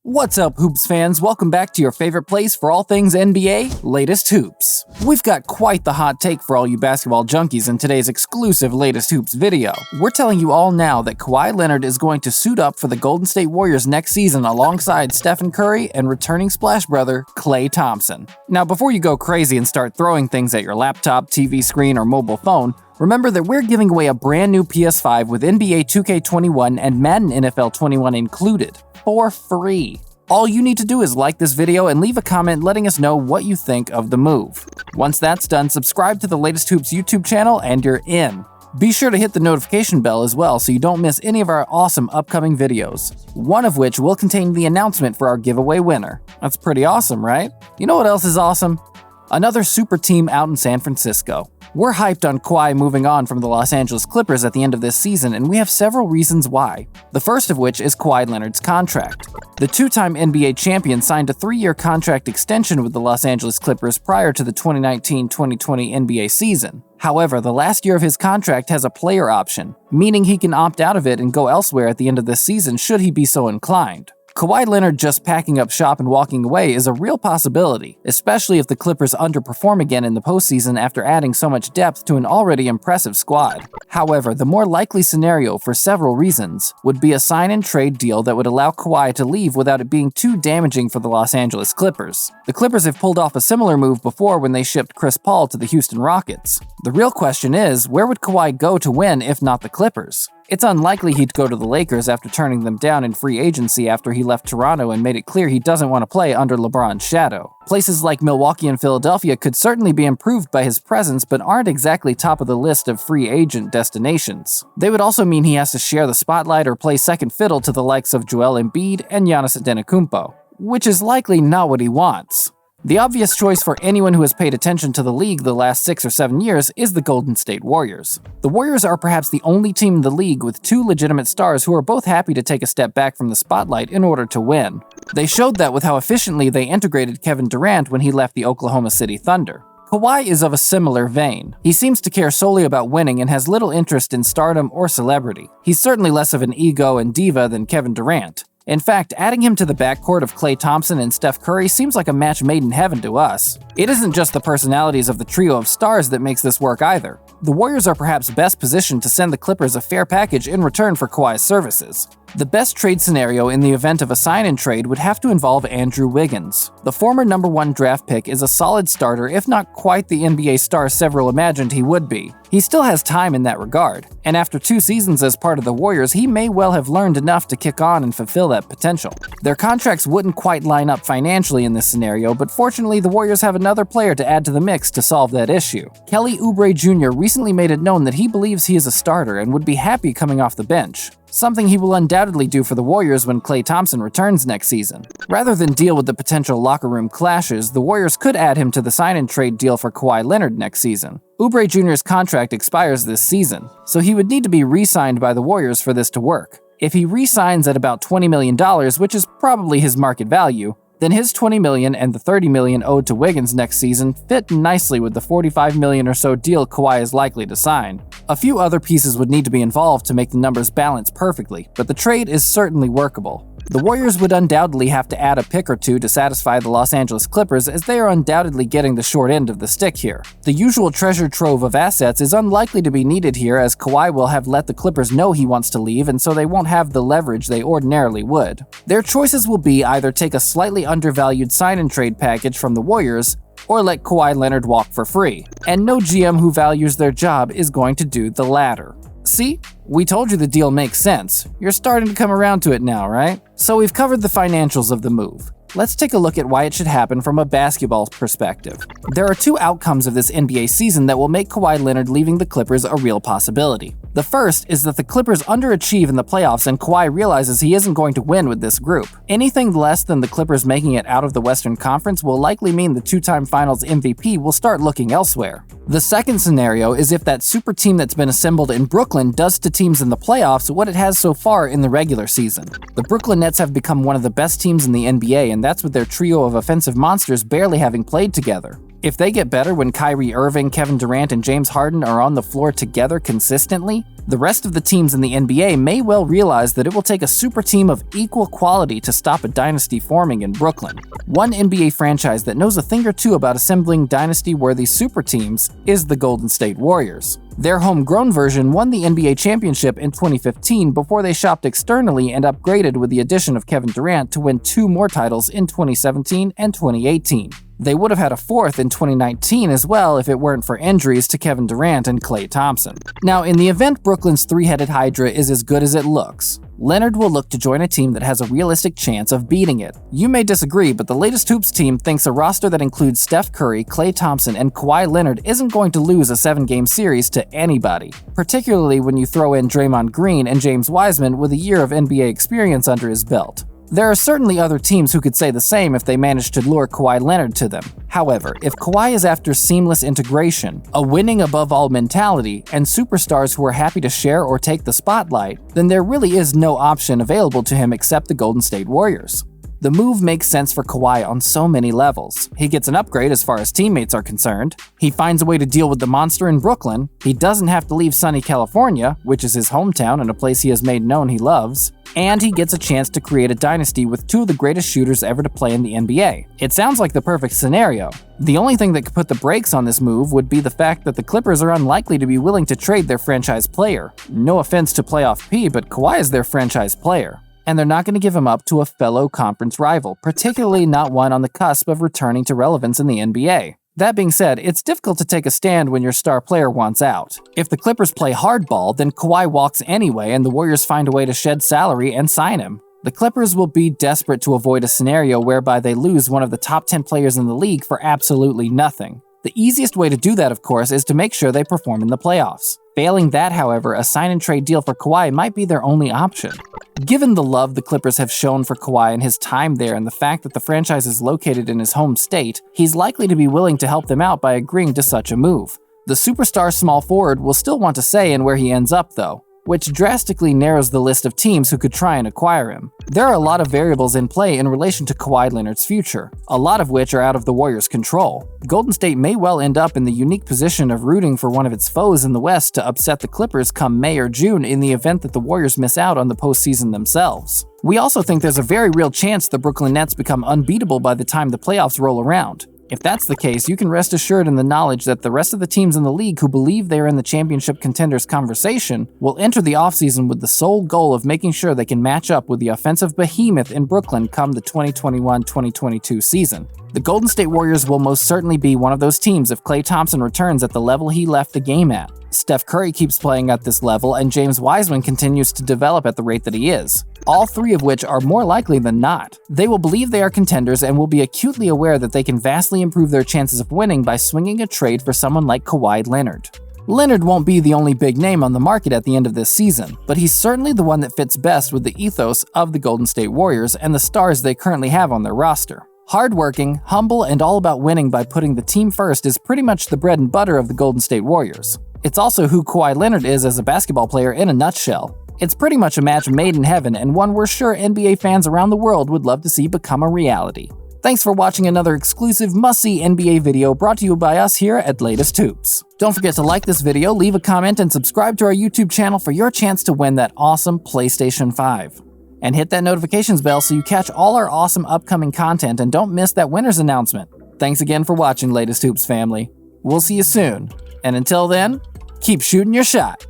What's up, Hoops fans? Welcome back to your favorite place for all things NBA, Latest Hoops. We've got quite the hot take for all you basketball junkies in today's exclusive Latest Hoops video. We're telling you all now that Kawhi Leonard is going to suit up for the Golden State Warriors next season alongside Stephen Curry and returning splash brother Klay Thompson. Now, before you go crazy and start throwing things at your laptop, TV screen, or mobile phone, remember that we're giving away a brand new PS5 with NBA 2K21 and Madden NFL 21 included, for free. All you need to do is like this video and leave a comment letting us know what you think of the move. Once that's done, subscribe to the Latest Hoops YouTube channel and you're in. Be sure to hit the notification bell as well so you don't miss any of our awesome upcoming videos, one of which will contain the announcement for our giveaway winner. That's pretty awesome, right? You know what else is awesome? Another super team out in San Francisco. We're hyped on Kawhi moving on from the Los Angeles Clippers at the end of this season, and we have several reasons why. The first of which is Kawhi Leonard's contract. The two-time NBA champion signed a 3-year contract extension with the Los Angeles Clippers prior to the 2019-2020 NBA season. However, the last year of his contract has a player option, meaning he can opt out of it and go elsewhere at the end of this season should he be so inclined. Kawhi Leonard just packing up shop and walking away is a real possibility, especially if the Clippers underperform again in the postseason after adding so much depth to an already impressive squad. However, the more likely scenario for several reasons would be a sign-and-trade deal that would allow Kawhi to leave without it being too damaging for the Los Angeles Clippers. The Clippers have pulled off a similar move before when they shipped Chris Paul to the Houston Rockets. The real question is, where would Kawhi go to win if not the Clippers? It's unlikely he'd go to the Lakers after turning them down in free agency after he left Toronto and made it clear he doesn't want to play under LeBron's shadow. Places like Milwaukee and Philadelphia could certainly be improved by his presence, but aren't exactly top of the list of free agent destinations. They would also mean he has to share the spotlight or play second fiddle to the likes of Joel Embiid and Giannis Antetokounmpo, which is likely not what he wants. The obvious choice for anyone who has paid attention to the league the last 6 or 7 years is the Golden State Warriors. The Warriors are perhaps the only team in the league with two legitimate stars who are both happy to take a step back from the spotlight in order to win. They showed that with how efficiently they integrated Kevin Durant when he left the Oklahoma City Thunder. Kawhi is of a similar vein. He seems to care solely about winning and has little interest in stardom or celebrity. He's certainly less of an ego and diva than Kevin Durant. In fact, adding him to the backcourt of Klay Thompson and Steph Curry seems like a match made in heaven to us. It isn't just the personalities of the trio of stars that makes this work either. The Warriors are perhaps best positioned to send the Clippers a fair package in return for Kawhi's services. The best trade scenario in the event of a sign-and-trade would have to involve Andrew Wiggins. The former #1 draft pick is a solid starter, if not quite the NBA star several imagined he would be. He still has time in that regard, and after 2 seasons as part of the Warriors, he may well have learned enough to kick on and fulfill that potential. Their contracts wouldn't quite line up financially in this scenario, but fortunately the Warriors have another player to add to the mix to solve that issue. Kelly Oubre Jr. recently made it known that he believes he is a starter and would be happy coming off the bench, something he will undoubtedly do for the Warriors when Klay Thompson returns next season. Rather than deal with the potential locker room clashes, the Warriors could add him to the sign-and-trade deal for Kawhi Leonard next season. Oubre Jr.'s contract expires this season, so he would need to be re-signed by the Warriors for this to work. If he re-signs at about $20 million, which is probably his market value, then his $20 million and the $30 million owed to Wiggins next season fit nicely with the $45 million or so deal Kawhi is likely to sign. A few other pieces would need to be involved to make the numbers balance perfectly, but the trade is certainly workable. The Warriors would undoubtedly have to add a pick or two to satisfy the Los Angeles Clippers, as they are undoubtedly getting the short end of the stick here. The usual treasure trove of assets is unlikely to be needed here, as Kawhi will have let the Clippers know he wants to leave, and so they won't have the leverage they ordinarily would. Their choices will be either take a slightly undervalued sign-and-trade package from the Warriors, or let Kawhi Leonard walk for free. And no GM who values their job is going to do the latter. See? We told you the deal makes sense. You're starting to come around to it now, right? So we've covered the financials of the move. Let's take a look at why it should happen from a basketball perspective. There are 2 outcomes of this NBA season that will make Kawhi Leonard leaving the Clippers a real possibility. The first is that the Clippers underachieve in the playoffs and Kawhi realizes he isn't going to win with this group. Anything less than the Clippers making it out of the Western Conference will likely mean the 2-time Finals MVP will start looking elsewhere. The second scenario is if that super team that's been assembled in Brooklyn does to teams in the playoffs what it has so far in the regular season. The Brooklyn Nets have become one of the best teams in the NBA, and that's with their trio of offensive monsters barely having played together. If they get better when Kyrie Irving, Kevin Durant, and James Harden are on the floor together consistently, the rest of the teams in the NBA may well realize that it will take a super team of equal quality to stop a dynasty forming in Brooklyn. One NBA franchise that knows a thing or two about assembling dynasty-worthy super teams is the Golden State Warriors. Their homegrown version won the NBA championship in 2015 before they shopped externally and upgraded with the addition of Kevin Durant to win 2 more titles in 2017 and 2018. They would have had a 4th in 2019 as well if it weren't for injuries to Kevin Durant and Klay Thompson. Now, in the event Brooklyn's three-headed Hydra is as good as it looks, Leonard will look to join a team that has a realistic chance of beating it. You may disagree, but the latest Hoops team thinks a roster that includes Steph Curry, Klay Thompson, and Kawhi Leonard isn't going to lose a 7-game series to anybody, particularly when you throw in Draymond Green and James Wiseman with a year of NBA experience under his belt. There are certainly other teams who could say the same if they managed to lure Kawhi Leonard to them. However, if Kawhi is after seamless integration, a winning above all mentality, and superstars who are happy to share or take the spotlight, then there really is no option available to him except the Golden State Warriors. The move makes sense for Kawhi on so many levels. He gets an upgrade as far as teammates are concerned. He finds a way to deal with the monster in Brooklyn. He doesn't have to leave sunny California, which is his hometown and a place he has made known he loves. And he gets a chance to create a dynasty with 2 of the greatest shooters ever to play in the NBA. It sounds like the perfect scenario. The only thing that could put the brakes on this move would be the fact that the Clippers are unlikely to be willing to trade their franchise player. No offense to Playoff P, but Kawhi is their franchise player. And they're not going to give him up to a fellow conference rival, particularly not one on the cusp of returning to relevance in the NBA. That being said, it's difficult to take a stand when your star player wants out. If the Clippers play hardball, then Kawhi walks anyway and the Warriors find a way to shed salary and sign him. The Clippers will be desperate to avoid a scenario whereby they lose one of the top 10 players in the league for absolutely nothing. The easiest way to do that, of course, is to make sure they perform in the playoffs. Failing that, however, a sign-and-trade deal for Kawhi might be their only option. Given the love the Clippers have shown for Kawhi and his time there and the fact that the franchise is located in his home state, he's likely to be willing to help them out by agreeing to such a move. The superstar small forward will still want to say in where he ends up, though, which drastically narrows the list of teams who could try and acquire him. There are a lot of variables in play in relation to Kawhi Leonard's future, a lot of which are out of the Warriors' control. Golden State may well end up in the unique position of rooting for one of its foes in the West to upset the Clippers come May or June in the event that the Warriors miss out on the postseason themselves. We also think there's a very real chance the Brooklyn Nets become unbeatable by the time the playoffs roll around. If that's the case, you can rest assured in the knowledge that the rest of the teams in the league who believe they are in the championship contenders conversation will enter the offseason with the sole goal of making sure they can match up with the offensive behemoth in Brooklyn come the 2021-2022 season. The Golden State Warriors will most certainly be one of those teams if Klay Thompson returns at the level he left the game at, Steph Curry keeps playing at this level, and James Wiseman continues to develop at the rate that he is. All 3 of which are more likely than not. They will believe they are contenders and will be acutely aware that they can vastly improve their chances of winning by swinging a trade for someone like Kawhi Leonard. Leonard won't be the only big name on the market at the end of this season, but he's certainly the one that fits best with the ethos of the Golden State Warriors and the stars they currently have on their roster. Hardworking, humble, and all about winning by putting the team first is pretty much the bread and butter of the Golden State Warriors. It's also who Kawhi Leonard is as a basketball player in a nutshell. It's pretty much a match made in heaven and one we're sure NBA fans around the world would love to see become a reality. Thanks for watching another exclusive must-see NBA video brought to you by us here at Latest Hoops. Don't forget to like this video, leave a comment, and subscribe to our YouTube channel for your chance to win that awesome PlayStation 5. And hit that notifications bell so you catch all our awesome upcoming content and don't miss that winner's announcement. Thanks again for watching, Latest Hoops family. We'll see you soon. And until then, keep shooting your shot.